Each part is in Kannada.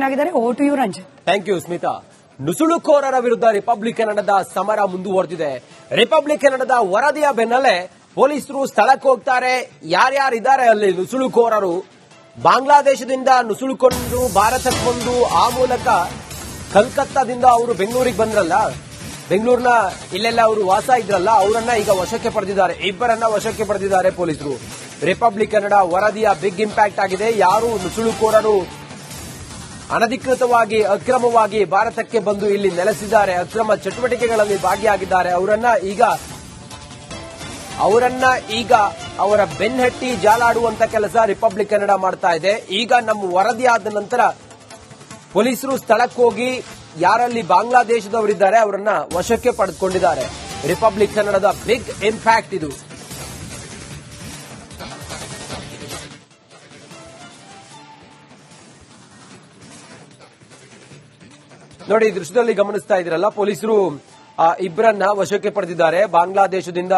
ಜಾಯ್ನ್ ಆಗಿದ್ದಾರೆ. Over to you Ranjit. Thank you Smita. ನುಸುಳುಕೋರರ ವಿರುದ್ಧ ರಿಪಬ್ಲಿಕ್ ಕನ್ನಡದ ಸಮರ ಮುಂದುವರೆದಿದೆ. ರಿಪಬ್ಲಿಕ್ ಕನ್ನಡದ ವರದಿಯ ಬೆನ್ನಲ್ಲೇ ಪೊಲೀಸರು ಸ್ಥಳಕ್ಕೆ ಹೋಗ್ತಾರೆ. ಯಾರ್ಯಾರಿದ್ದಾರೆ ಅಲ್ಲಿ ನುಸುಳುಕೋರರು, ಬಾಂಗ್ಲಾದೇಶದಿಂದ ನುಸುಳುಕೊಂಡು ಭಾರತಕ್ಕೆ ಬಂದು ಆ ಮೂಲಕ ಕಲ್ಕತ್ತಾದಿಂದ ಅವರು ಬೆಂಗಳೂರಿಗೆ ಬಂದ್ರಲ್ಲ, ಬೆಂಗಳೂರಿನ ಇಲ್ಲೆಲ್ಲ ಅವರು ವಾಸ ಇದ್ರಲ್ಲ, ಅವರನ್ನ ಈಗ ವಶಕ್ಕೆ ಪಡೆದಿದ್ದಾರೆ. ಇಬ್ಬರನ್ನ ವಶಕ್ಕೆ ಪಡೆದಿದ್ದಾರೆ ಪೊಲೀಸರು. ರಿಪಬ್ಲಿಕ್ ಕನ್ನಡ ವರದಿಯ ಬಿಗ್ ಇಂಪ್ಯಾಕ್ಟ್ ಆಗಿದೆ. ಯಾರು ನುಸುಳುಕೋರರು ಅನಧಿಕೃತವಾಗಿ ಅಕ್ರಮವಾಗಿ ಭಾರತಕ್ಕೆ ಬಂದು ಇಲ್ಲಿ ನೆಲೆಸಿದ್ದಾರೆ, ಅಕ್ರಮ ಚಟುವಟಿಕೆಗಳಲ್ಲಿ ಭಾಗಿಯಾಗಿದ್ದಾರೆ, ಅವರನ್ನ ಈಗ ಅವರ ಬೆನ್ನಟ್ಟಿ ಜಾಲಾಡುವಂತ ಕೆಲಸ ರಿಪಬ್ಲಿಕ್ ಕನ್ನಡ ಮಾಡ್ತಾ ಇದೆ. ಈಗ ನಮ್ಮ ವರದಿ ಆದ ನಂತರ ಪೊಲೀಸರು ಸ್ಥಳಕ್ಕೆ ಹೋಗಿ ಯಾರಲ್ಲಿ ಬಾಂಗ್ಲಾದೇಶದವರಿದ್ದಾರೆ ಅವರನ್ನ ವಶಕ್ಕೆ ಪಡೆದುಕೊಂಡಿದ್ದಾರೆ. ರಿಪಬ್ಲಿಕ್ ಕನ್ನಡದ ಬಿಗ್ ಇಂಪ್ಯಾಕ್ಟ್ ಇದು. ನೋಡಿ, ದೃಶ್ಯದಲ್ಲಿ ಗಮನಿಸ್ತಾ ಇದ್ರಲ್ಲ, ಪೊಲೀಸರು ಇಬ್ಬರನ್ನ ವಶಕ್ಕೆ ಪಡೆದಿದ್ದಾರೆ. ಬಾಂಗ್ಲಾದೇಶದಿಂದ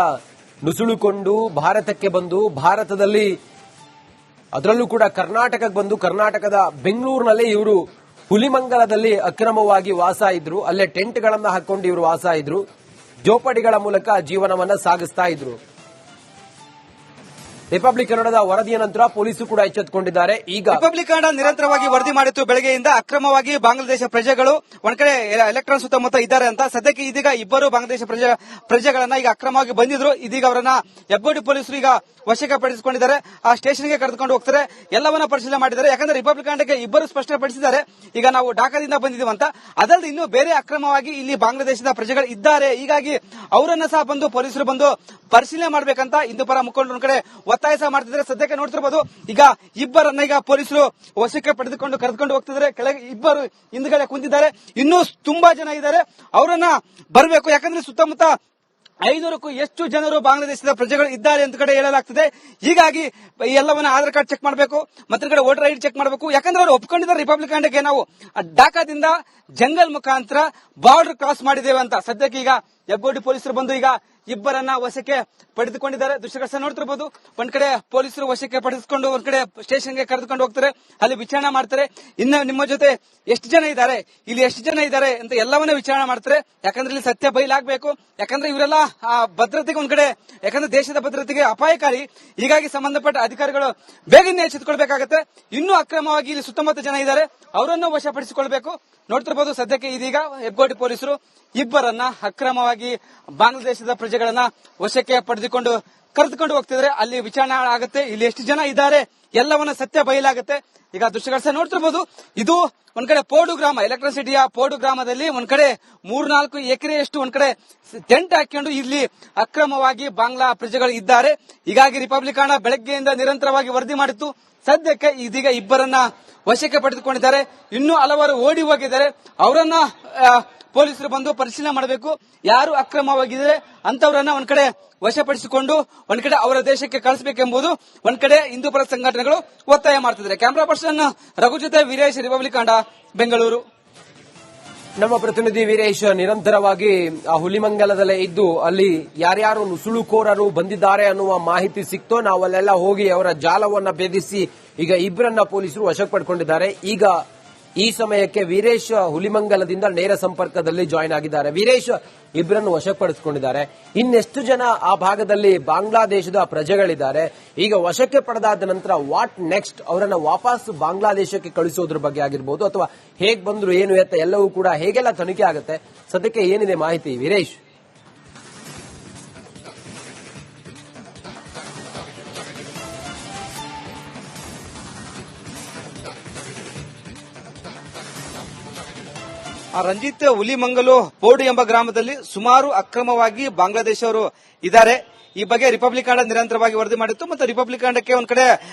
ನುಸುಳುಕೊಂಡು ಭಾರತಕ್ಕೆ ಬಂದು ಭಾರತದಲ್ಲಿ ಅದರಲ್ಲೂ ಕೂಡ ಕರ್ನಾಟಕಕ್ಕೆ ಬಂದು ಕರ್ನಾಟಕದ ಬೆಂಗಳೂರಿನಲ್ಲಿ ಇವರು ಹುಲಿಮಂಗಲದಲ್ಲಿ ಅಕ್ರಮವಾಗಿ ವಾಸ ಇದ್ರು. ಅಲ್ಲೇ ಟೆಂಟ್ಗಳನ್ನ ಹಾಕೊಂಡು ಇವರು ವಾಸ ಇದ್ರು. ಜೋಪಡಿಗಳ ಮೂಲಕ ಜೀವನವನ್ನ ಸಾಗಿಸ್ತಾ ಇದ್ರು. ರಿಪಬ್ಲಿಕ್ ಕನ್ನಡದ ವರದಿಯ ನಂತರ ಪೊಲೀಸರು ಕೂಡ ಎಚ್ಚೆತ್ತುಕೊಂಡಿದ್ದಾರೆ. ಈಗ ರಿಪಬ್ಲಿಕ್ ಕನ್ನಡ ನಿರಂತರವಾಗಿ ವರದಿ ಮಾಡಿತ್ತು ಬೆಳಗ್ಗೆಯಿಂದ. ಅಕ್ರಮವಾಗಿ ಬಾಂಗ್ಲಾದೇಶ ಪ್ರಜೆಗಳು ಒಂದ್ ಕಡೆ ಎಲೆಕ್ಟ್ರಾನ್ ಸುತ್ತಮುತ್ತ ಇದ್ದಾರೆ ಅಂತ. ಸದ್ಯಕ್ಕೆ ಇದೀಗ ಇಬ್ಬರು ಬಾಂಗ್ಲಾದೇಶ ಪ್ರಜೆಗಳನ್ನ ಈಗ ಅಕ್ರಮವಾಗಿ ಬಂದಿದ್ರು. ಇದೀಗ ಅವರನ್ನ ಹೆಬ್ಬಗೋಡಿ ಪೊಲೀಸರು ಈಗ ವಶಕ್ಕೆ ಪಡಿಸಿಕೊಂಡಿದ್ದಾರೆ. ಆ ಸ್ಟೇಷನ್ಗೆ ಕರೆದುಕೊಂಡು ಹೋಗ್ತಾರೆ. ಎಲ್ಲವನ್ನ ಪರಿಶೀಲನೆ ಮಾಡಿದ್ದಾರೆ. ಯಾಕಂದ್ರೆ ರಿಪಬ್ಲಿಕ್ ಕನ್ನಡಕ್ಕೆ ಇಬ್ಬರು ಸ್ಪಷ್ಟಪಡಿಸಿದ್ದಾರೆ, ಈಗ ನಾವು ಢಾಕಾದಿಂದ ಬಂದಿದ್ದೀವಿ ಅಂತ. ಅದಲ್ಲದೆ ಇನ್ನೂ ಬೇರೆ ಅಕ್ರಮವಾಗಿ ಇಲ್ಲಿ ಬಾಂಗ್ಲಾದೇಶದ ಪ್ರಜೆಗಳು ಇದ್ದಾರೆ. ಹೀಗಾಗಿ ಅವರನ್ನ ಸಹ ಬಂದು ಪೊಲೀಸರು ಬಂದು ಪರಿಶೀಲನೆ ಮಾಡಬೇಕಂತ ಹಿಂದೂ ಪರ ಮುಖಂಡರು ಒಂದ್ ಕಡೆ ಒತ್ತಾಯ ಸಹ ಮಾಡ್ತಿದ್ದಾರೆ. ಸದ್ಯಕ್ಕೆ ನೋಡ್ತಿರಬಹುದು, ಈಗ ಇಬ್ಬರನ್ನ ಈಗ ಪೊಲೀಸರು ವಶಕ್ಕೆ ಪಡೆದುಕೊಂಡು ಕರೆದುಕೊಂಡು ಹೋಗ್ತಿದ್ದಾರೆ. ಕೆಳಗೆ ಇಬ್ಬರು ಹಿಂದ್ಗಡೆ ಕುಂತಿದ್ದಾರೆ. ಇನ್ನೂ ತುಂಬಾ ಜನ ಇದ್ದಾರೆ, ಅವರನ್ನ ಬರಬೇಕು. ಯಾಕಂದ್ರೆ ಸುತ್ತಮುತ್ತ 500ಕ್ಕೂ ಹೆಚ್ಚು ಜನರು ಬಾಂಗ್ಲಾದೇಶದ ಪ್ರಜೆಗಳು ಇದ್ದಾರೆ ಅಂತ ಕಡೆ ಹೇಳಲಾಗ್ತದೆ. ಹೀಗಾಗಿ ಎಲ್ಲವನ್ನ ಆಧಾರ್ ಕಾರ್ಡ್ ಚೆಕ್ ಮಾಡಬೇಕು, ಮತ್ತೆ ಕಡೆ ವೋಟರ್ ಐಡಿ ಚೆಕ್ ಮಾಡಬೇಕು. ಯಾಕಂದ್ರೆ ಅವರು ಒಪ್ಕೊಂಡಿದ್ದಾರೆ ರಿಪಬ್ಲಿಕ್ ಕನ್ನಡಕ್ಕೆ ನಾವು ಢಾಕಾದಿಂದ ಜಂಗಲ್ ಮುಖಾಂತರ ಬಾರ್ಡರ್ ಕ್ರಾಸ್ ಮಾಡಿದ್ದೇವೆ ಅಂತ. ಸದ್ಯಕ್ಕೆ ಈಗ ಹೆಬ್ಬಗೋಡಿ ಪೊಲೀಸರು ಬಂದು ಈಗ ಇಬ್ಬರನ್ನ ವಶಕ್ಕೆ ಪಡೆದುಕೊಂಡಿದ್ದಾರೆ. ದೃಶ್ಯಗಳು ನೋಡ್ತಿರಬಹುದು. ಒಂದ್ ಕಡೆ ಪೊಲೀಸರು ವಶಕ್ಕೆ ಪಡೆದುಕೊಂಡು ಒಂದ್ ಕಡೆ ಸ್ಟೇಷನ್ಗೆ ಕರೆದುಕೊಂಡು ಹೋಗ್ತಾರೆ, ಅಲ್ಲಿ ವಿಚಾರಣೆ ಮಾಡ್ತಾರೆ. ಇನ್ನು ನಿಮ್ಮ ಜೊತೆ ಎಷ್ಟು ಜನ ಇದ್ದಾರೆ, ಇಲ್ಲಿ ಎಷ್ಟು ಜನ ಇದ್ದಾರೆ ಅಂತ ಎಲ್ಲವನ್ನ ವಿಚಾರಣೆ ಮಾಡ್ತಾರೆ. ಯಾಕಂದ್ರೆ ಇಲ್ಲಿ ಸತ್ಯ ಬಯಲಾಗಬೇಕು. ಯಾಕಂದ್ರೆ ಇವರೆಲ್ಲ ಭದ್ರತೆಗೆ ಒಂದ್ ಕಡೆ, ಯಾಕಂದ್ರೆ ದೇಶದ ಭದ್ರತೆಗೆ ಅಪಾಯಕಾರಿ. ಹೀಗಾಗಿ ಸಂಬಂಧಪಟ್ಟ ಅಧಿಕಾರಿಗಳು ಬೇಗನೆ ಎಚ್ಚೆತ್ತುಕೊಳ್ಬೇಕಾಗತ್ತೆ. ಇನ್ನೂ ಅಕ್ರಮವಾಗಿ ಇಲ್ಲಿ ಸುತ್ತಮುತ್ತ ಜನ ಇದ್ದಾರೆ, ಅವರನ್ನು ವಶಪಡಿಸಿಕೊಳ್ಬೇಕು. ನೋಡ್ತಿರಬಹುದು, ಸದ್ಯಕ್ಕೆ ಇದೀಗ ಹೆಬ್ಬಗೋಡಿ ಪೊಲೀಸರು ಇಬ್ಬರನ್ನ ಅಕ್ರಮವಾಗಿ ಬಾಂಗ್ಲಾದೇಶದ ಪ್ರಜೆಗಳನ್ನ ವಶಕ್ಕೆ ಪಡೆದುಕೊಂಡು ಕರೆದುಕೊಂಡು ಹೋಗ್ತಿದ್ರೆ ಅಲ್ಲಿ ವಿಚಾರಣೆ ಆಗುತ್ತೆ. ಇಲ್ಲಿ ಎಷ್ಟು ಜನ ಇದ್ದಾರೆ ಎಲ್ಲವನ್ನ ಸತ್ಯ ಬಯಲಾಗುತ್ತೆ. ಈಗ ದೃಶ್ಯಗಳು ನೋಡ್ತಿರ್ಬೋದು, ಇದು ಒಂದ್ ಕಡೆ ಪೋಡು ಗ್ರಾಮ, ಎಲೆಕ್ಟ್ರಿಸಿಟಿಯ ಪೋಡು ಗ್ರಾಮದಲ್ಲಿ ಒಂದ್ ಕಡೆ 3-4 ಎಕರೆಯಷ್ಟು ಒಂದ್ ಕಡೆ ಟೆಂಟ್ ಹಾಕೊಂಡು ಇಲ್ಲಿ ಅಕ್ರಮವಾಗಿ ಬಾಂಗ್ಲಾ ಪ್ರಜೆಗಳು ಇದ್ದಾರೆ. ಹೀಗಾಗಿ ರಿಪಬ್ಲಿಕ್ ಕನ್ನಡ ಬೆಳಗ್ಗೆಯಿಂದ ನಿರಂತರವಾಗಿ ವರದಿ ಮಾಡಿತ್ತು. ಸದ್ಯಕ್ಕೆ ಇದೀಗ ಇಬ್ಬರನ್ನ ವಶಕ್ಕೆ ಪಡೆದುಕೊಂಡಿದ್ದಾರೆ. ಇನ್ನೂ ಹಲವಾರು ಓಡಿ ಹೋಗಿದ್ದಾರೆ. ಅವರನ್ನ ಪೊಲೀಸರು ಬಂದು ಪರಿಶೀಲನೆ ಮಾಡಬೇಕು. ಯಾರು ಅಕ್ರಮವಾಗಿದ್ದಾರೆ ಅಂತವರನ್ನ ಒಂದ್ ಕಡೆ ವಶಪಡಿಸಿಕೊಂಡು ಒಂದ್ ಕಡೆ ಅವರ ದೇಶಕ್ಕೆ ಕಳಿಸಬೇಕೆಂಬುದು ಒಂದ್ ಕಡೆ ಹಿಂದೂ ಪರ ಸಂಘಟನೆಗಳು ಒತ್ತಾಯ ಮಾಡ್ತಿದ್ದಾರೆ. ಕ್ಯಾಮರಾ ಪರ್ಸನ್ ರಘು ಜೊತೆ ವೀರೇಶ್, ರಿಪಬ್ಲಿಕ್ ಕನ್ನಡ, ಬೆಂಗಳೂರು. ನಮ್ಮ ಪ್ರತಿನಿಧಿ ವೀರೇಶ್ ನಿರಂತರವಾಗಿ ಆ ಹುಲಿಮಂಗಲದಲ್ಲೇ ಇದ್ದು ಅಲ್ಲಿ ಯಾರ್ಯಾರು ನುಸುಳುಕೋರರು ಬಂದಿದ್ದಾರೆ ಅನ್ನುವ ಮಾಹಿತಿ ಸಿಕ್ತೋ ನಾವು ಅಲ್ಲೆಲ್ಲ ಹೋಗಿ ಅವರ ಜಾಲವನ್ನ ಭೇದಿಸಿ ಈಗ ಇಬ್ಬರನ್ನ ಪೊಲೀಸರು ವಶಕ್ಕೆ ಪಡ್ಕೊಂಡಿದ್ದಾರೆ. ಈಗ ಈ ಸಮಯಕ್ಕೆ ವೀರೇಶ್ ಹುಲಿಮಂಗಲದಿಂದ ನೇರ ಸಂಪರ್ಕದಲ್ಲಿ ಜಾಯಿನ್ ಆಗಿದ್ದಾರೆ. ವೀರೇಶ್, ಇಬ್ಬರನ್ನು ವಶಪಡಿಸಿಕೊಂಡಿದ್ದಾರೆ. ಇನ್ನೆಷ್ಟು ಜನ ಆ ಭಾಗದಲ್ಲಿ ಬಾಂಗ್ಲಾದೇಶದ ಪ್ರಜೆಗಳಿದ್ದಾರೆ? ಈಗ ವಶಕ್ಕೆ ಪಡೆದಾದ ನಂತರ ವಾಟ್ ನೆಕ್ಸ್ಟ್? ಅವರನ್ನ ವಾಪಸ್ ಬಾಂಗ್ಲಾದೇಶಕ್ಕೆ ಕಳಿಸೋದ್ರ ಬಗ್ಗೆ ಆಗಿರ್ಬೋದು, ಅಥವಾ ಹೇಗ್ ಬಂದ್ರು, ಏನು ಎತ್ತ, ಎಲ್ಲವೂ ಕೂಡ ಹೇಗೆಲ್ಲ ತನಿಖೆ ಆಗುತ್ತೆ? ಸದ್ಯಕ್ಕೆ ಏನಿದೆ ಮಾಹಿತಿ ವೀರೇಶ್? ರಂಜಿತ್, ಹುಲಿಮಂಗಲು ಪೋಡು ಎಂಬ ಗ್ರಾಮದಲ್ಲಿ ಸುಮಾರು ಅಕ್ರಮವಾಗಿ ಬಾಂಗ್ಲಾದೇಶವರು ಇದ್ದಾರೆ. ಈ ಬಗ್ಗೆ ರಿಪಬ್ಲಿಕ್ ಕನ್ನಡ ನಿರಂತರವಾಗಿ ವರದಿ ಮಾಡಿತ್ತು. ಮತ್ತು ರಿಪಬ್ಲಿಕ್ ಕನ್ನಡಕ್ಕೆ ಒಂದ್ ಕಡೆ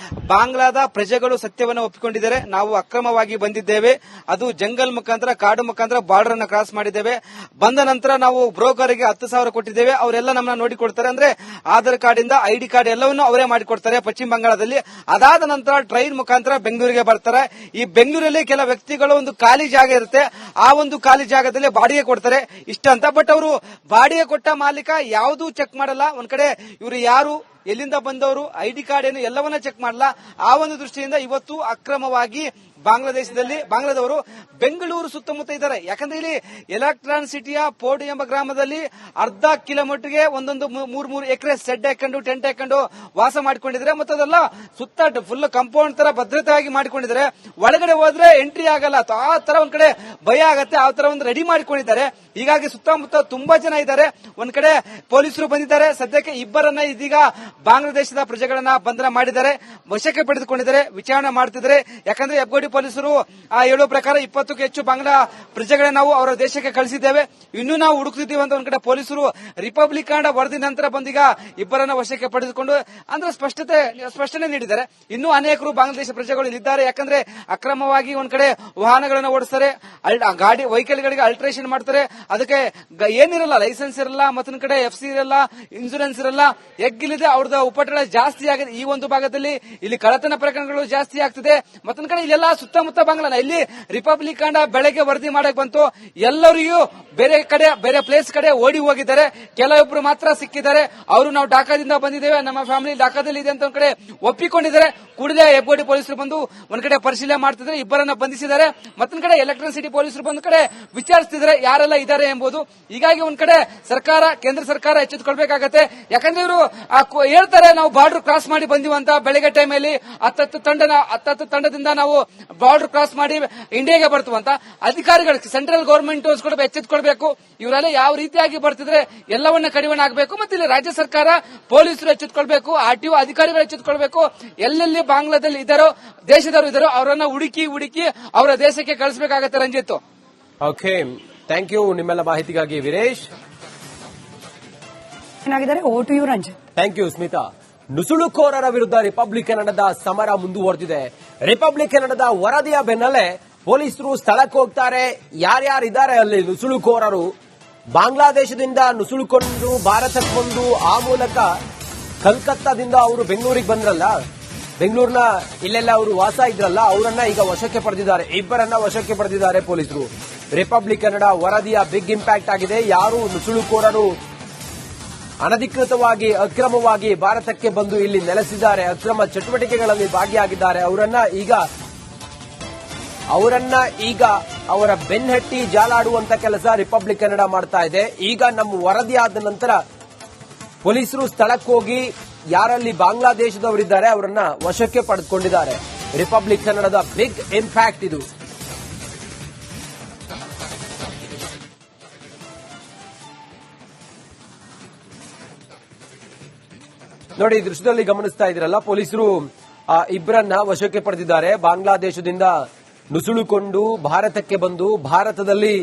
ಬಾಂಗ್ಲಾದ ಪ್ರಜೆಗಳು ಸತ್ಯವನ್ನು ಒಪ್ಪಿಕೊಂಡಿದ್ದಾರೆ. ನಾವು ಅಕ್ರಮವಾಗಿ ಬಂದಿದ್ದೇವೆ, ಅದು ಜಂಗಲ್ ಮುಖಾಂತರ, ಕಾಡು ಮುಖಾಂತರ ಬಾರ್ಡರ್ ಅನ್ನು ಕ್ರಾಸ್ ಮಾಡಿದ್ದೇವೆ. ಬಂದ ನಂತರ ನಾವು ಬ್ರೋಕರ್ಗೆ 10,000 ಕೊಟ್ಟಿದ್ದೇವೆ, ಅವರೆಲ್ಲ ನಮ್ಮನ್ನ ನೋಡಿಕೊಡ್ತಾರೆ. ಅಂದ್ರೆ ಆಧಾರ್ ಕಾರ್ಡ್ ಇಂದ ಐಡಿ ಕಾರ್ಡ್ ಎಲ್ಲವನ್ನೂ ಅವರೇ ಮಾಡಿಕೊಡ್ತಾರೆ ಪಶ್ಚಿಮ ಬಂಗಾಳದಲ್ಲಿ. ಅದಾದ ನಂತರ ಟ್ರೈನ್ ಮುಖಾಂತರ ಬೆಂಗಳೂರಿಗೆ ಬರ್ತಾರೆ. ಈ ಬೆಂಗಳೂರಲ್ಲಿ ಕೆಲ ವ್ಯಕ್ತಿಗಳು ಒಂದು ಖಾಲಿ ಜಾಗ ಇರುತ್ತೆ, ಆ ಒಂದು ಖಾಲಿ ಜಾಗದಲ್ಲಿ ಬಾಡಿಗೆ ಕೊಡ್ತಾರೆ ಇಷ್ಟ ಅಂತ. ಬಟ್ ಅವರು ಬಾಡಿಗೆ ಕೊಟ್ಟ ಮಾಲೀಕ ಯಾವುದೂ ಚೆಕ್ ಮಾಡಲ್ಲ. ಒಂದ್ ಕಡೆ ಇವರು ಯಾರು, ಎಲ್ಲಿಂದ ಬಂದವರು, ಐಡಿ ಕಾರ್ಡ್ ಏನು, ಎಲ್ಲವನ್ನ ಚೆಕ್ ಮಾಡಲ್ಲ. ಆ ಒಂದು ದೃಷ್ಟಿಯಿಂದ ಇವತ್ತು ಅಕ್ರಮವಾಗಿ ಬಾಂಗ್ಲಾದವರು ಬೆಂಗಳೂರು ಸುತ್ತಮುತ್ತ ಇದ್ದಾರೆ. ಯಾಕಂದ್ರೆ ಇಲ್ಲಿ ಎಲೆಕ್ಟ್ರಾನ್ ಸಿಟಿಯ ಪೋಡಿ ಎಂಬ ಗ್ರಾಮದಲ್ಲಿ ಅರ್ಧ ಕಿಲೋಮೀಟರ್ಗೆ ಒಂದೊಂದು 3 ಎಕರೆ ಸೆಡ್ ಹಾಕೊಂಡು ಟೆಂಟ್ ಹಾಕೊಂಡು ವಾಸ ಮಾಡಿಕೊಂಡಿದ್ದಾರೆ. ಮತ್ತು ಅದೆಲ್ಲ ಸುತ್ತ ಫುಲ್ ಕಾಂಪೌಂಡ್ ತರ ಭದ್ರತೆಯಾಗಿ ಮಾಡಿಕೊಂಡಿದ್ದಾರೆ. ಒಳಗಡೆ ಹೋದ್ರೆ ಎಂಟ್ರಿ ಆಗಲ್ಲ, ಆ ತರ ಒಂದ್ ಕಡೆ ಭಯ ಆಗತ್ತೆ, ಆ ತರ ಒಂದು ರೆಡಿ ಮಾಡಿಕೊಂಡಿದ್ದಾರೆ. ಹೀಗಾಗಿ ಸುತ್ತಮುತ್ತ ತುಂಬಾ ಜನ ಇದ್ದಾರೆ. ಒಂದ್ ಕಡೆ ಪೊಲೀಸರು ಬಂದಿದ್ದಾರೆ. ಸದ್ಯಕ್ಕೆ ಇಬ್ಬರನ್ನ ಇದೀಗ ಬಾಂಗ್ಲಾದೇಶದ ಪ್ರಜೆಗಳನ್ನ ಬಂಧನ ಮಾಡಿದ್ದಾರೆ, ವಶಕ್ಕೆ ಪಡೆದುಕೊಂಡಿದ್ದಾರೆ, ವಿಚಾರಣೆ ಮಾಡ್ತಿದ್ದಾರೆ. ಯಾಕಂದ್ರೆ ಹೆಬ್ಗೋಡಿ ಪೊಲೀಸರು ಹೇಳುವ ಪ್ರಕಾರ 20ಕ್ಕೂ ಹೆಚ್ಚು ಬಾಂಗ್ಲಾ ಪ್ರಜೆಗಳನ್ನ ನಾವು ಅವರ ದೇಶಕ್ಕೆ ಕಳಿಸಿದ್ದೇವೆ, ಇನ್ನೂ ನಾವು ಹುಡುಕ್ತಿದ್ದೀವಿ ಅಂತ ಒಂದ್ ಕಡೆ ಪೊಲೀಸರು ರಿಪಬ್ಲಿಕ್ ಕಾಂಡ ವರದಿ ನಂತರ ಬಂದೀಗ ಇಬ್ಬರನ್ನ ವಶಕ್ಕೆ ಪಡೆದುಕೊಂಡು ಅಂದ್ರೆ ಸ್ಪಷ್ಟನೆ ನೀಡಿದ್ದಾರೆ. ಇನ್ನೂ ಅನೇಕರು ಬಾಂಗ್ಲಾದೇಶ ಪ್ರಜೆಗಳು ಇಲ್ಲಿದ್ದಾರೆ. ಯಾಕಂದ್ರೆ ಅಕ್ರಮವಾಗಿ ಒಂದ್ ಕಡೆ ವಾಹನಗಳನ್ನು ಓಡಿಸ್ತಾರೆ, ಗಾಡಿ ವೆಹಿಕಲ್ಗಳಿಗೆ ಅಲ್ಟ್ರೇಷನ್ ಮಾಡ್ತಾರೆ, ಅದಕ್ಕೆ ಏನಿರಲ್ಲ, ಲೈಸೆನ್ಸ್ ಇರಲ್ಲ, ಮತ್ತೊಂದ್ ಕಡೆ FC ಇರಲ್ಲ, ಇನ್ಸೂರೆನ್ಸ್ ಇರಲ್ಲ, ಎಗ್ಗಿಲ್ಲದೆ ಅವ್ರದ್ದು ಉಪಟಳ ಜಾಸ್ತಿ ಆಗಿದೆ. ಈ ಒಂದು ಭಾಗದಲ್ಲಿ ಇಲ್ಲಿ ಕಳ್ಳತನ ಪ್ರಕರಣಗಳು ಜಾಸ್ತಿ ಆಗ್ತಿದೆ. ಮತ್ತೊಂದ್ ಕಡೆ ಇಲ್ಲೆಲ್ಲ ಸುತ್ತಮುತ್ತ ಬಾಂಗ್ಲಾನ ಇಲ್ಲಿ ರಿಪಬ್ಲಿಕ್ ಕಾಂಡ ಬೆಳಗ್ಗೆ ವರದಿ ಮಾಡಕ್ ಬಂತು, ಎಲ್ಲರಿಗೂ ಬೇರೆ ಪ್ಲೇಸ್ ಕಡೆ ಓಡಿ ಹೋಗಿದ್ದಾರೆ. ಕೆಲವೊಬ್ರು ಮಾತ್ರ ಸಿಕ್ಕಿದ್ದಾರೆ. ಅವರು ನಾವು ಢಾಕಾದಿಂದ ಬಂದಿದ್ದೇವೆ, ನಮ್ಮ ಫ್ಯಾಮಿಲಿ ಢಾಕಾದಲ್ಲಿ ಇದೆ ಅಂತ ಒಂದ್ ಕಡೆ ಒಪ್ಪಿಕೊಂಡಿದ್ದಾರೆ. ಕೂಡಲೇ ಹೆಬ್ಗೋಡಿ ಪೊಲೀಸರು ಬಂದು ಒಂದ್ ಕಡೆ ಪರಿಶೀಲನೆ ಮಾಡ್ತಿದ್ದಾರೆ, ಇಬ್ಬರನ್ನ ಬಂಧಿಸಿದ್ದಾರೆ. ಮತ್ತೊಂದ್ ಕಡೆ ಎಲೆಕ್ಟ್ರಾನ್ ಸಿಟಿ ಪೊಲೀಸರು ಬಂದ ಕಡೆ ವಿಚಾರಿಸ್ತಿದ್ದಾರೆ ಯಾರೆಲ್ಲ ಇದ್ದಾರೆ ಎಂಬುದು. ಹೀಗಾಗಿ ಒಂದ್ ಕಡೆ ಕೇಂದ್ರ ಸರ್ಕಾರ ಎಚ್ಚೆತ್ತುಕೊಳ್ಬೇಕಾಗತ್ತೆ. ಯಾಕಂದ್ರೆ ಇವರು ಹೇಳ್ತಾರೆ ನಾವು ಬಾರ್ಡರ್ ಕ್ರಾಸ್ ಮಾಡಿ ಬಂದಿವ ಅಂತ. ಬೆಳಗ್ಗೆ ಟೈಮಲ್ಲಿ 10 ತಂಡದಿಂದ ನಾವು ಬಾರ್ಡರ್ ಕ್ರಾಸ್ ಮಾಡಿ ಇಂಡಿಯಾಗೆ ಬರ್ತೀವಂತ. ಅಧಿಕಾರಿಗಳು ಸೆಂಟ್ರಲ್ ಗವರ್ಮೆಂಟ್ ಎಚ್ಚೆತ್ತುಕೊಳ್ಬೇಕು. ಇವರೆಲ್ಲ ಯಾವ ರೀತಿಯಾಗಿ ಬರ್ತಿದ್ರೆ ಎಲ್ಲವನ್ನ ಕಡಿವಾಣ ಆಗಬೇಕು. ಮತ್ತೆ ಇಲ್ಲಿ ರಾಜ್ಯ ಸರ್ಕಾರ, ಪೊಲೀಸರು ಎಚ್ಚೆತ್ತುಕೊಳ್ಬೇಕು, RTO ಅಧಿಕಾರಿಗಳು ಎಚ್ಚೆತ್ತುಕೊಳ್ಬೇಕು. ಎಲ್ಲೆಲ್ಲಿ ಬಾಂಗ್ಲಾದಲ್ಲಿ ಇದ್ದಾರೋ, ದೇಶದವರು ಇದ್ದಾರೋ ಅವರನ್ನ ಹುಡುಕಿ ಅವರ ದೇಶಕ್ಕೆ ಕಳಿಸಬೇಕಾಗತ್ತೆ. ರಂಜಿತ್, ಓಕೆ, ಥ್ಯಾಂಕ್ ಯು ನಿಮ್ಮೆಲ್ಲ ಮಾಹಿತಿಗಾಗಿ ವೀರೇಶ್. ಏನಾಗಿದ್ದಾರೆ over to you Ranjit. Thank you Smita. ನುಸುಳುಕೋರರ ವಿರುದ್ಧ ರಿಪಬ್ಲಿಕ್ ಕನ್ನಡದ ಸಮರ ಮುಂದುವರೆದಿದೆ. ರಿಪಬ್ಲಿಕ್ ಕನ್ನಡದ ವರದಿಯ ಬೆನ್ನಲ್ಲೇ ಪೊಲೀಸರು ಸ್ಥಳಕ್ಕೆ ಹೋಗ್ತಾರೆ. ಯಾರ್ಯಾರಿದ್ದಾರೆ ಅಲ್ಲಿ ನುಸುಳುಕೋರರು, ಬಾಂಗ್ಲಾದೇಶದಿಂದ ನುಸುಳುಕೊಂಡು ಭಾರತಕ್ಕೆ ಬಂದು ಆ ಮೂಲಕ ಕಲ್ಕತ್ತಾದಿಂದ ಅವರು ಬೆಂಗಳೂರಿಗೆ ಬಂದ್ರಲ್ಲ, ಬೆಂಗಳೂರಿನ ಇಲ್ಲೆಲ್ಲ ಅವರು ವಾಸ ಇದ್ರಲ್ಲ, ಅವರನ್ನ ಈಗ ವಶಕ್ಕೆ ಪಡೆದಿದ್ದಾರೆ. ಇಬ್ಬರನ್ನ ವಶಕ್ಕೆ ಪಡೆದಿದ್ದಾರೆ ಪೊಲೀಸರು. ರಿಪಬ್ಲಿಕ್ ಕನ್ನಡ ವರದಿಯ ಬಿಗ್ ಇಂಪ್ಯಾಕ್ಟ್ ಆಗಿದೆ. ಯಾರು ನುಸುಳುಕೋರರು ಅನಧಿಕೃತವಾಗಿ ಅಕ್ರಮವಾಗಿ ಭಾರತಕ್ಕೆ ಬಂದು ಇಲ್ಲಿ ನೆಲೆಸಿದ್ದಾರೆ, ಅಕ್ರಮ ಚಟುವಟಿಕೆಗಳಲ್ಲಿ ಭಾಗಿಯಾಗಿದ್ದಾರೆ, ಅವರನ್ನ ಈಗ ಅವರ ಬೆನ್ನಟ್ಟಿ ಜಾಲಾಡುವಂತ ಕೆಲಸ ರಿಪಬ್ಲಿಕ್ ಕನ್ನಡ ಮಾಡ್ತಾ ಇದೆ. ಈಗ ನಮ್ಮ ವರದಿ ಆದ ನಂತರ ಪೊಲೀಸರು ಸ್ಥಳಕ್ಕೆ ಹೋಗಿ ಯಾರಲ್ಲಿ ಬಾಂಗ್ಲಾದೇಶದವರಿದ್ದಾರೆ ಅವರನ್ನ ವಶಕ್ಕೆ ಪಡೆದುಕೊಂಡಿದ್ದಾರೆ. ರಿಪಬ್ಲಿಕ್ ಕನ್ನಡದ ಬಿಗ್ ಇಂಪ್ಯಾಕ್ಟ್ ಇದು. ನೋಡಿ, ದೃಶ್ಯದಲ್ಲಿ ಗಮನಿಸ್ತಾ ಇದ್ರಲ್ಲ, ಪೊಲೀಸರು ಇಬ್ಬರನ್ನ ವಶಕ್ಕೆ ಪಡೆದಿದ್ದಾರೆ. ಬಾಂಗ್ಲಾದೇಶದಿಂದ ನುಸುಳುಕೊಂಡು ಭಾರತಕ್ಕೆ ಬಂದು, ಭಾರತದಲ್ಲಿ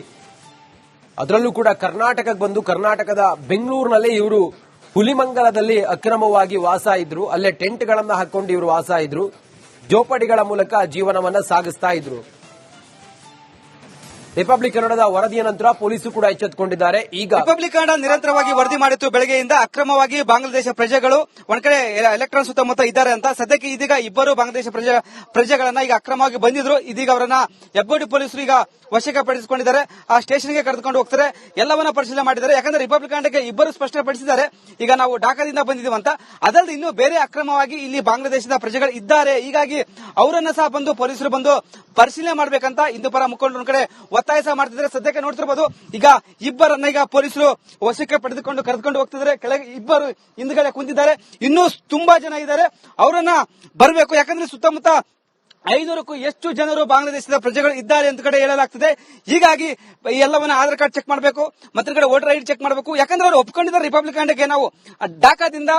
ಅದರಲ್ಲೂ ಕೂಡ ಕರ್ನಾಟಕಕ್ಕೆ ಬಂದು, ಕರ್ನಾಟಕದ ಬೆಂಗಳೂರಿನಲ್ಲಿ ಇವರು ಹುಲಿಮಂಗಲದಲ್ಲಿ ಅಕ್ರಮವಾಗಿ ವಾಸ ಇದ್ರು. ಅಲ್ಲೇ ಟೆಂಟ್ಗಳನ್ನ ಹಾಕೊಂಡು ಇವರು ವಾಸ ಇದ್ರು. ಜೋಪಡಿಗಳ ಮೂಲಕ ಜೀವನವನ್ನ ಸಾಗಿಸ್ತಾ ಇದ್ರು. ರಿಪಬ್ಲಿಕ್ ಕನ್ನಡದ ವರದಿಯ ನಂತರ ಪೊಲೀಸರು ಕೂಡ ಎಚ್ಚೆತ್ತುಕೊಂಡಿದ್ದಾರೆ. ಈಗ ರಿಪಬ್ಲಿಕ್ ಕನ್ನಡ ನಿರಂತರವಾಗಿ ವರದಿ ಮಾಡಿತ್ತು ಬೆಳಗ್ಗೆಯಿಂದ ಅಕ್ರಮವಾಗಿ ಬಾಂಗ್ಲಾದೇಶ ಪ್ರಜೆಗಳು ಒಂದ್ ಕಡೆ ಎಲೆಕ್ಟ್ರಾನ್ ಸುತ್ತಮುತ್ತ ಇದ್ದಾರೆ ಅಂತ. ಸದ್ಯಕ್ಕೆ ಇದೀಗ ಇಬ್ಬರು ಬಾಂಗ್ಲಾದೇಶ ಪ್ರಜೆಗಳನ್ನ ಈಗ ಅಕ್ರಮವಾಗಿ ಬಂದಿದ್ರು. ಇದೀಗ ಅವರನ್ನ ಹೆಬ್ಗೋಡಿ ಪೊಲೀಸರು ಈಗ ವಶಕ್ಕೆ ಪಡಿಸಿಕೊಂಡಿದ್ದಾರೆ. ಆ ಸ್ಟೇಷನ್ಗೆ ಕರೆದುಕೊಂಡು ಹೋಗ್ತಾರೆ, ಎಲ್ಲವನ್ನ ಪರಿಶೀಲನೆ ಮಾಡಿದ್ದಾರೆ. ಯಾಕಂದ್ರೆ ರಿಪಬ್ಲಿಕ್ ಕನ್ನಡಕ್ಕೆ ಇಬ್ಬರು ಸ್ಪಷ್ಟಪಡಿಸಿದ್ದಾರೆ, ಈಗ ನಾವು ಢಾಕಾದಿಂದ ಬಂದಿದ್ದೀವಿ ಅಂತ. ಅದಲ್ಲದೆ ಇನ್ನೂ ಬೇರೆ ಅಕ್ರಮವಾಗಿ ಇಲ್ಲಿ ಬಾಂಗ್ಲಾದೇಶದ ಪ್ರಜೆಗಳು ಇದ್ದಾರೆ. ಹೀಗಾಗಿ ಅವರನ್ನ ಸಹ ಬಂದು ಪೊಲೀಸರು ಬಂದು ಪರಿಶೀಲನೆ ಮಾಡಬೇಕಂತ ಹಿಂದೂ ಪರ ಮುಖಂಡರು ಕಡೆ ಒತ್ತಾಯ ಸಹ ಮಾಡ್ತಿದ್ದಾರೆ. ಸದ್ಯಕ್ಕೆ ನೋಡ್ತಿರಬಹುದು, ಈಗ ಇಬ್ಬರನ್ನ ಈಗ ಪೊಲೀಸರು ವಶಕ್ಕೆ ಪಡೆದುಕೊಂಡು ಕರೆದುಕೊಂಡು ಹೋಗ್ತಿದ್ದಾರೆ. ಕೆಳಗೆ ಇಬ್ಬರು ಹಿಂದ್ಗಡೆ ಕುಂತಿದ್ದಾರೆ, ಇನ್ನೂ ತುಂಬಾ ಜನ ಇದ್ದಾರೆ, ಅವರನ್ನ ಬರಬೇಕು. ಯಾಕಂದ್ರೆ ಸುತ್ತಮುತ್ತ 500ಕ್ಕೂ ಹೆಚ್ಚು ಜನರು ಬಾಂಗ್ಲಾದೇಶದ ಪ್ರಜೆಗಳು ಇದ್ದಾರೆ ಅಂತ ಕಡೆ ಹೇಳಲಾಗ್ತದೆ. ಹೀಗಾಗಿ ಎಲ್ಲವನ್ನ ಆಧಾರ್ ಕಾರ್ಡ್ ಚೆಕ್ ಮಾಡಬೇಕು, ಮತ್ತೆ ಕಡೆ ವೋಟರ್ ಐಡಿ ಚೆಕ್ ಮಾಡಬೇಕು. ಯಾಕಂದ್ರೆ ಅವರು ಒಪ್ಕೊಂಡಿದ್ದಾರೆ ರಿಪಬ್ಲಿಕ್ ಕನ್ನಡಕ್ಕೆ ನಾವು ಢಾಕಾದಿಂದ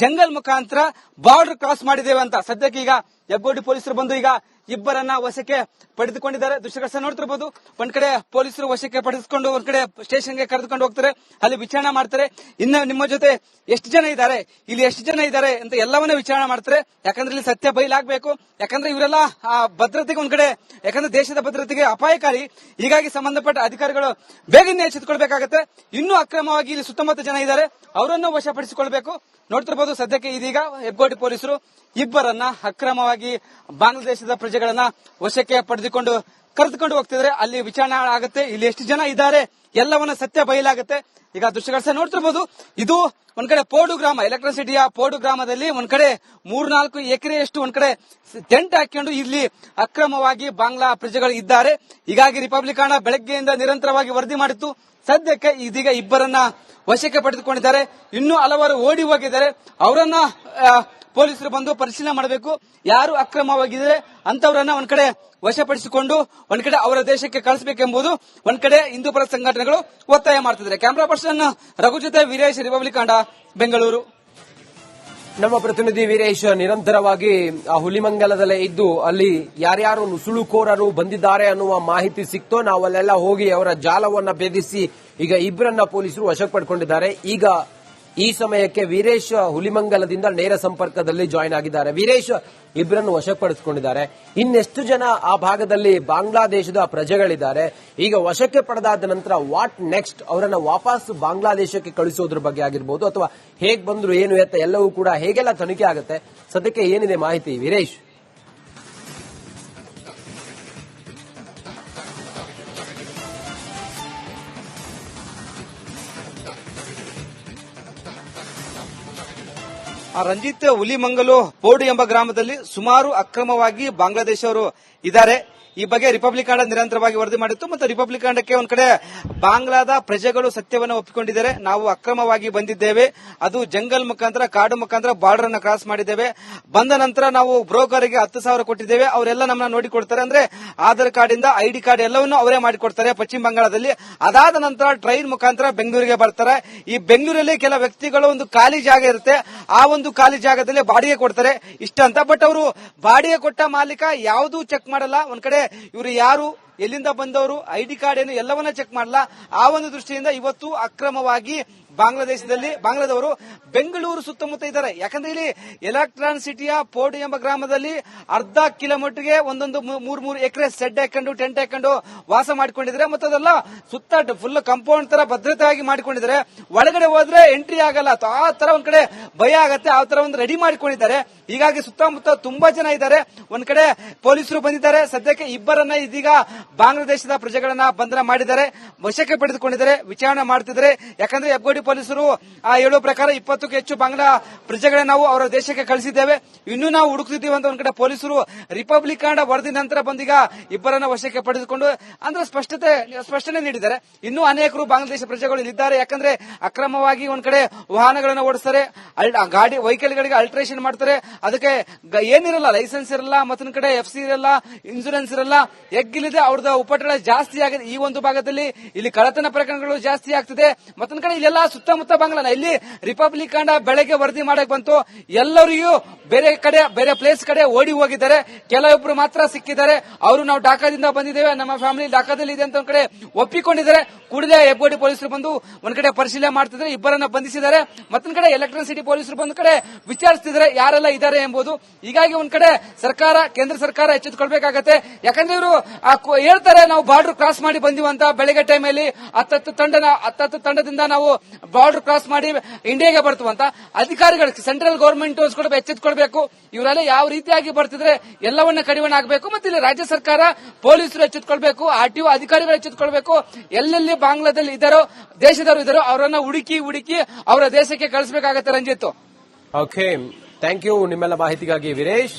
ಜಂಗಲ್ ಮುಖಾಂತರ ಬಾರ್ಡರ್ ಕ್ರಾಸ್ ಮಾಡಿದ್ದೇವೆ ಅಂತ. ಸದ್ಯಕ್ಕೆ ಈಗ ಹೆಬ್ಗೋಡಿ ಪೊಲೀಸರು ಬಂದು ಈಗ ಇಬ್ಬರನ್ನ ವಶಕ್ಕೆ ಪಡೆದುಕೊಂಡಿದ್ದಾರೆ. ದೃಶ್ಯಗಳ ನೋಡ್ತಿರಬಹುದು, ಒಂದ್ ಕಡೆ ಪೊಲೀಸರು ವಶಕ್ಕೆ ಪಡೆದುಕೊಂಡು ಒಂದ್ ಕಡೆ ಸ್ಟೇಷನ್ಗೆ ಕರೆದುಕೊಂಡು ಹೋಗ್ತಾರೆ, ಅಲ್ಲಿ ವಿಚಾರಣೆ ಮಾಡ್ತಾರೆ. ಇನ್ನು ನಿಮ್ಮ ಜೊತೆ ಎಷ್ಟು ಜನ ಇದ್ದಾರೆ, ಇಲ್ಲಿ ಎಷ್ಟು ಜನ ಇದ್ದಾರೆ ಅಂತ ಎಲ್ಲವನ್ನ ವಿಚಾರಣೆ ಮಾಡ್ತಾರೆ. ಯಾಕಂದ್ರೆ ಇಲ್ಲಿ ಸತ್ಯ ಬಯಲಾಗಬೇಕು. ಯಾಕಂದ್ರೆ ಇವರೆಲ್ಲ ಭದ್ರತೆಗೆ ಒಂದ್ ಕಡೆ, ಯಾಕಂದ್ರೆ ದೇಶದ ಭದ್ರತೆಗೆ ಅಪಾಯಕಾರಿ. ಹೀಗಾಗಿ ಸಂಬಂಧಪಟ್ಟ ಅಧಿಕಾರಿಗಳು ಬೇಗನೆ ಎಚ್ಚೆತ್ತುಕೊಳ್ಬೇಕಾಗತ್ತೆ. ಇನ್ನೂ ಅಕ್ರಮವಾಗಿ ಇಲ್ಲಿ ಸುತ್ತಮುತ್ತ ಜನ ಇದ್ದಾರೆ, ಅವರನ್ನು ವಶಪಡಿಸಿಕೊಳ್ಬೇಕು. ನೋಡ್ತಿರಬಹುದು, ಸದ್ಯಕ್ಕೆ ಇದೀಗ ಹೆಬ್ಗೋಡಿ ಪೊಲೀಸರು ಇಬ್ಬರನ್ನ ಅಕ್ರಮವಾಗಿ ಬಾಂಗ್ಲಾದೇಶದ ಪ್ರಜೆಗಳನ್ನ ವಶಕ್ಕೆ ಪಡೆದುಕೊಂಡು ಕರೆದುಕೊಂಡು ಹೋಗ್ತಿದ್ರೆ ಅಲ್ಲಿ ವಿಚಾರಣೆ ಆಗುತ್ತೆ. ಇಲ್ಲಿ ಎಷ್ಟು ಜನ ಇದ್ದಾರೆ ಎಲ್ಲವನ್ನ ಸತ್ಯ ಬಯಲಾಗುತ್ತೆ. ಈಗ ದೃಶ್ಯಗಳ ನೋಡ್ತಿರ್ಬೋದು, ಇದು ಒಂದ್ ಕಡೆ ಪೋಡು ಗ್ರಾಮ, ಎಲೆಕ್ಟ್ರಿಸಿಟಿಯ ಪೋಡು ಗ್ರಾಮದಲ್ಲಿ ಒಂದ್ ಕಡೆ 3-4 ಎಕರೆಯಷ್ಟು ಒಂದ್ ಕಡೆ ಟೆಂಟ್ ಹಾಕೊಂಡು ಇಲ್ಲಿ ಅಕ್ರಮವಾಗಿ ಬಾಂಗ್ಲಾ ಪ್ರಜೆಗಳು ಇದ್ದಾರೆ. ಹೀಗಾಗಿ ರಿಪಬ್ಲಿಕನ್ ಬೆಳಗ್ಗೆಯಿಂದ ನಿರಂತರವಾಗಿ ವರದಿ ಮಾಡಿತ್ತು. ಸದ್ಯಕ್ಕೆ ಇದೀಗ ಇಬ್ಬರನ್ನ ವಶಕ್ಕೆ ಪಡೆದುಕೊಂಡಿದ್ದಾರೆ. ಇನ್ನೂ ಹಲವಾರು ಓಡಿ ಹೋಗಿದ್ದಾರೆ. ಅವರನ್ನ ಪೊಲೀಸರು ಬಂದು ಪರಿಶೀಲನೆ ಮಾಡಬೇಕು. ಯಾರು ಅಕ್ರಮವಾಗಿದ್ದಾರೆ ಅಂತವರನ್ನ ಒಂದ್ ಕಡೆ ವಶಪಡಿಸಿಕೊಂಡು ಒಂದ್ ಕಡೆ ಅವರ ದೇಶಕ್ಕೆ ಕಳಿಸಬೇಕೆಂಬುದು ಒಂದ್ ಕಡೆ ಹಿಂದೂಪರ ಸಂಘಟನೆಗಳು ಒತ್ತಾಯ ಮಾಡ್ತಿದ್ದಾರೆ. ಕ್ಯಾಮರಾ ಪರ್ಸನ್ ರಘು ಜೊತೆ ವೀರೇಶ್, ರಿಪಬ್ಲಿಕ್ ಬೆಂಗಳೂರು. ನಮ್ಮ ಪ್ರತಿನಿಧಿ ವೀರೇಶ್ ನಿರಂತರವಾಗಿ ಆ ಹುಲಿಮಂಗಲದಲ್ಲೇ ಇದ್ದು ಅಲ್ಲಿ ಯಾರ್ಯಾರು ನುಸುಳುಕೋರರು ಬಂದಿದ್ದಾರೆ ಅನ್ನುವ ಮಾಹಿತಿ ಸಿಕ್ತೋ ನಾವಲ್ಲೆಲ್ಲ ಹೋಗಿ ಅವರ ಜಾಲವನ್ನ ಭೇದಿಸಿ ಈಗ ಇಬ್ಬರನ್ನ ಪೊಲೀಸರು ವಶಕ್ಕೆ ಪಡ್ಕೊಂಡಿದ್ದಾರೆ. ಈಗ ಈ ಸಮಯಕ್ಕೆ ವೀರೇಶ್ ಹುಲಿಮಂಗಲದಿಂದ ನೇರ ಸಂಪರ್ಕದಲ್ಲಿ ಜಾಯಿನ್ ಆಗಿದ್ದಾರೆ. ವೀರೇಶ್, ಇಬ್ಬರನ್ನು ವಶಪಡಿಸಿಕೊಂಡಿದ್ದಾರೆ. ಇನ್ನೆಷ್ಟು ಜನ ಆ ಭಾಗದಲ್ಲಿ ಬಾಂಗ್ಲಾದೇಶದ ಪ್ರಜೆಗಳಿದ್ದಾರೆ? ಈಗ ವಶಕ್ಕೆ ಪಡೆದಾದ ನಂತರ ವಾಟ್ ನೆಕ್ಸ್ಟ್? ಅವರನ್ನ ವಾಪಸ್ ಬಾಂಗ್ಲಾದೇಶಕ್ಕೆ ಕಳಿಸೋದ್ರ ಬಗ್ಗೆ ಆಗಿರ್ಬೋದು ಅಥವಾ ಹೇಗ್ ಬಂದ್ರು ಏನು ಎತ್ತ ಎಲ್ಲವೂ ಕೂಡ ಹೇಗೆಲ್ಲ ತನಿಖೆ ಆಗುತ್ತೆ? ಸದ್ಯಕ್ಕೆ ಏನಿದೆ ಮಾಹಿತಿ ವೀರೇಶ್? ರಂಜಿತ್, ಹುಲಿಮಂಗಲು ಪೋಡು ಎಂಬ ಗ್ರಾಮದಲ್ಲಿ ಸುಮಾರು ಅಕ್ರಮವಾಗಿ ಬಾಂಗ್ಲಾದೇಶವರು ಇದ್ದಾರೆ. ಈ ಬಗ್ಗೆ ರಿಪಬ್ಲಿಕ್ ನಿರಂತರವಾಗಿ ವರದಿ ಮಾಡಿತ್ತು. ಮತ್ತು ರಿಪಬ್ಲಿಕ್ ಒಂದ್ ಕಡೆ ಬಾಂಗ್ಲಾದ ಪ್ರಜೆಗಳು ಸತ್ಯವನ್ನು ಒಪ್ಪಿಕೊಂಡಿದ್ದಾರೆ. ನಾವು ಅಕ್ರಮವಾಗಿ ಬಂದಿದ್ದೇವೆ, ಅದು ಜಂಗಲ್ ಮುಖಾಂತರ, ಕಾಡು ಮುಖಾಂತರ ಬಾರ್ಡರ್ ಅನ್ನು ಕ್ರಾಸ್ ಮಾಡಿದ್ದೇವೆ. ಬಂದ ನಂತರ ನಾವು ಬ್ರೋಕರ್ಗೆ 10,000 ಕೊಟ್ಟಿದ್ದೇವೆ. ಅವರೆಲ್ಲ ನಮ್ಮನ್ನ ನೋಡಿಕೊಡ್ತಾರೆ. ಅಂದ್ರೆ ಆಧಾರ್ ಕಾರ್ಡ್ ಇಂದ ID ಕಾರ್ಡ್ ಎಲ್ಲವನ್ನೂ ಅವರೇ ಮಾಡಿಕೊಡ್ತಾರೆ ಪಶ್ಚಿಮ ಬಂಗಾಳದಲ್ಲಿ. ಅದಾದ ನಂತರ ಟ್ರೈನ್ ಮುಖಾಂತರ ಬೆಂಗಳೂರಿಗೆ ಬರ್ತಾರೆ. ಈ ಬೆಂಗಳೂರಲ್ಲಿ ಕೆಲ ವ್ಯಕ್ತಿಗಳು ಒಂದು ಖಾಲಿ ಜಾಗ ಇರುತ್ತೆ, ಆ ಒಂದು ಖಾಲಿ ಜಾಗದಲ್ಲಿ ಬಾಡಿಗೆ ಕೊಡ್ತಾರೆ ಇಷ್ಟ ಅಂತ. ಬಟ್ ಅವರು ಬಾಡಿಗೆ ಕೊಟ್ಟ ಮಾಲೀಕ ಯಾವುದೂ ಚೆಕ್ ಮಾಡಲ್ಲ. ಒಂದ್ ಕಡೆ ಇವರು ಯಾರು, ಎಲ್ಲಿಂದ ಬಂದವರು, ID ಕಾರ್ಡ್ ಏನು ಎಲ್ಲವನ್ನ ಚೆಕ್ ಮಾಡಲ್ಲ. ಆ ಒಂದು ದೃಷ್ಟಿಯಿಂದ ಇವತ್ತು ಅಕ್ರಮವಾಗಿ ಬಾಂಗ್ಲಾದವರು ಬೆಂಗಳೂರು ಸುತ್ತಮುತ್ತ ಇದ್ದಾರೆ. ಯಾಕಂದ್ರೆ ಇಲ್ಲಿ ಎಲೆಕ್ಟ್ರಾನ್ ಸಿಟಿಯ ಪೋಡು ಎಂಬ ಗ್ರಾಮದಲ್ಲಿ ಅರ್ಧ ಕಿಲೋಮೀಟರ್ಗೆ ಒಂದೊಂದು 3 ಎಕರೆ ಸೆಡ್ ಹಾಕೊಂಡು ಟೆಂಟ್ ಹಾಕೊಂಡು ವಾಸ ಮಾಡಿಕೊಂಡಿದ್ದಾರೆ. ಮತ್ತು ಅದೆಲ್ಲ ಸುತ್ತ ಫುಲ್ ಕಾಂಪೌಂಡ್ ತರ ಭದ್ರತೆಯಾಗಿ ಮಾಡಿಕೊಂಡಿದ್ದಾರೆ. ಒಳಗಡೆ ಹೋದ್ರೆ ಎಂಟ್ರಿ ಆಗಲ್ಲ, ಆ ತರ ಒಂದ್ ಕಡೆ ಭಯ ಆಗತ್ತೆ, ಆ ತರ ಒಂದು ರೆಡಿ ಮಾಡಿಕೊಂಡಿದ್ದಾರೆ. ಹೀಗಾಗಿ ಸುತ್ತಮುತ್ತ ತುಂಬಾ ಜನ ಇದ್ದಾರೆ. ಒಂದ್ ಕಡೆ ಪೊಲೀಸರು ಬಂದಿದ್ದಾರೆ. ಸದ್ಯಕ್ಕೆ ಇಬ್ಬರನ್ನ ಇದೀಗ ಬಾಂಗ್ಲಾದೇಶದ ಪ್ರಜೆಗಳನ್ನ ಬಂಧನ ಮಾಡಿದ್ದಾರೆ, ವಶಕ್ಕೆ ಪಡೆದುಕೊಂಡಿದ್ದಾರೆ, ವಿಚಾರಣೆ ಮಾಡ್ತಿದ್ದಾರೆ. ಯಾಕಂದ್ರೆ ಹೆಬ್ಗೋಡಿ ಪೊಲೀಸರು ಹೇಳುವ ಪ್ರಕಾರ 20ಕ್ಕೂ ಹೆಚ್ಚು ಬಾಂಗ್ಲಾ ಪ್ರಜೆಗಳನ್ನ ನಾವು ಅವರ ದೇಶಕ್ಕೆ ಕಳಿಸಿದ್ದೇವೆ, ಇನ್ನೂ ನಾವು ಹುಡುಕ್ತಿದ್ದೀವಿ ಅಂತ ಒಂದ್ ಕಡೆ ಪೊಲೀಸರು ರಿಪಬ್ಲಿಕ್ ವರದಿ ನಂತರ ಬಂದೀಗ ಇಬ್ಬರನ್ನ ವಶಕ್ಕೆ ಪಡೆದುಕೊಂಡು ಅಂದ್ರೆ ಸ್ಪಷ್ಟನೆ ನೀಡಿದ್ದಾರೆ. ಇನ್ನೂ ಅನೇಕರು ಬಾಂಗ್ಲಾದೇಶ ಪ್ರಜೆಗಳು ಇಲ್ಲಿದ್ದಾರೆ. ಯಾಕಂದ್ರೆ ಅಕ್ರಮವಾಗಿ ಒಂದ್ ಕಡೆ ವಾಹನಗಳನ್ನು ಓಡಿಸ್ತಾರೆ, ಗಾಡಿ ವೆಹಿಕಲ್ಗಳಿಗೆ ಅಲ್ಟ್ರೇಷನ್ ಮಾಡ್ತಾರೆ. ಅದಕ್ಕೆ ಏನಿರಲ್ಲ, ಲೈಸೆನ್ಸ್ ಇರಲ್ಲ, ಮತ್ತೊಂದ್ ಕಡೆ FC ಇರಲ್ಲ, ಇನ್ಸೂರೆನ್ಸ್ ಇರಲ್ಲ. ಎಗ್ಗಿಲಿದೆ ಅವ್ರದ್ದು ಉಪಟಳ ಜಾಸ್ತಿ ಆಗಿದೆ. ಈ ಒಂದು ಭಾಗದಲ್ಲಿ ಇಲ್ಲಿ ಕಳ್ಳತನ ಪ್ರಕರಣಗಳು ಜಾಸ್ತಿ ಆಗ್ತಿದೆ. ಮತ್ತೊಂದ್ ಕಡೆ ಇಲ್ಲೆಲ್ಲ ಸುತ್ತಮುತ್ತ ಬಾಂಗ್ಲಾನ ಇಲ್ಲಿ ರಿಪಬ್ಲಿಕ್ ಬೆಳಗ್ಗೆ ವರದಿ ಮಾಡಕ್ ಬಂತು. ಎಲ್ಲರಿಗೂ ಬೇರೆ ಪ್ಲೇಸ್ ಕಡೆ ಓಡಿ ಹೋಗಿದ್ದಾರೆ. ಕೆಲವೊಬ್ರು ಮಾತ್ರ ಸಿಕ್ಕಿದ್ದಾರೆ. ಅವರು ನಾವು ಢಾಕಾದಿಂದ ಬಂದಿದ್ದೇವೆ, ನಮ್ಮ ಫ್ಯಾಮಿಲಿ ಢಾಕಾದಲ್ಲಿ ಇದೆ ಅಂತ ಒಂದ್ ಕಡೆ ಒಪ್ಪಿಕೊಂಡಿದ್ದಾರೆ. ಕೂಡಲೇ ಹೆಬ್ಗೋಡಿ ಪೊಲೀಸರು ಬಂದು ಒಂದ್ ಕಡೆ ಪರಿಶೀಲನೆ ಮಾಡ್ತಿದ್ದಾರೆ, ಇಬ್ಬರನ್ನ ಬಂಧಿಸಿದ್ದಾರೆ. ಮತ್ತೊಂದ್ ಕಡೆ ಎಲೆಕ್ಟ್ರಿಸಿಟಿ ಪೊಲೀಸರು ಬಂದ್ ಕಡೆ ವಿಚಾರಿಸ್ತಿದ್ದಾರೆ ಯಾರೆಲ್ಲ ಇದ್ದಾರೆ ಎಂಬುದು. ಹೀಗಾಗಿ ಒಂದ್ ಕಡೆ ಕೇಂದ್ರ ಸರ್ಕಾರ ಎಚ್ಚೆತ್ತುಕೊಳ್ಬೇಕಾಗತ್ತೆ. ಯಾಕಂದ್ರೆ ಇವರು ಹೇಳ್ತಾರೆ ನಾವು ಬಾರ್ಡರ್ ಕ್ರಾಸ್ ಮಾಡಿ ಬಂದಿವ ಅಂತ. ಬೆಳಗ್ಗೆ ಟೈಮಲ್ಲಿ 10 ತಂಡದಿಂದ ನಾವು ಬಾರ್ಡರ್ ಕ್ರಾಸ್ ಮಾಡಿ ಇಂಡಿಯಾಗೆ ಬರ್ತೀವಿ ಅಂತ. ಅಧಿಕಾರಿಗಳು ಸೆಂಟ್ರಲ್ ಗವರ್ಮೆಂಟ್ ಎಚ್ಚೆತ್ತುಕೊಳ್ಬೇಕು. ಇವರೆಲ್ಲ ಯಾವ ರೀತಿಯಾಗಿ ಬರ್ತಿದ್ರೆ ಎಲ್ಲವನ್ನ ಕಡಿವಾಣ ಆಗಬೇಕು. ಮತ್ತೆ ಇಲ್ಲಿ ರಾಜ್ಯ ಸರ್ಕಾರ, ಪೊಲೀಸರು ಎಚ್ಚೆತ್ತುಕೊಳ್ಬೇಕು, RTO ಅಧಿಕಾರಿಗಳು ಎಚ್ಚೆತ್ತುಕೊಳ್ಬೇಕು. ಎಲ್ಲೆಲ್ಲಿ ಬಾಂಗ್ಲಾದಲ್ಲಿ ಇದ್ದಾರೋ, ದೇಶದವರು ಇದ್ದಾರೋ ಅವರನ್ನ ಹುಡುಕಿ ಅವರ ದೇಶಕ್ಕೆ ಕಳಿಸಬೇಕಾಗತ್ತೆ. ರಂಜಿತ್, ಓಕೆ, ಥ್ಯಾಂಕ್ ಯು ನಿಮ್ಮೆಲ್ಲ ಮಾಹಿತಿಗಾಗಿ ವೀರೇಶ್.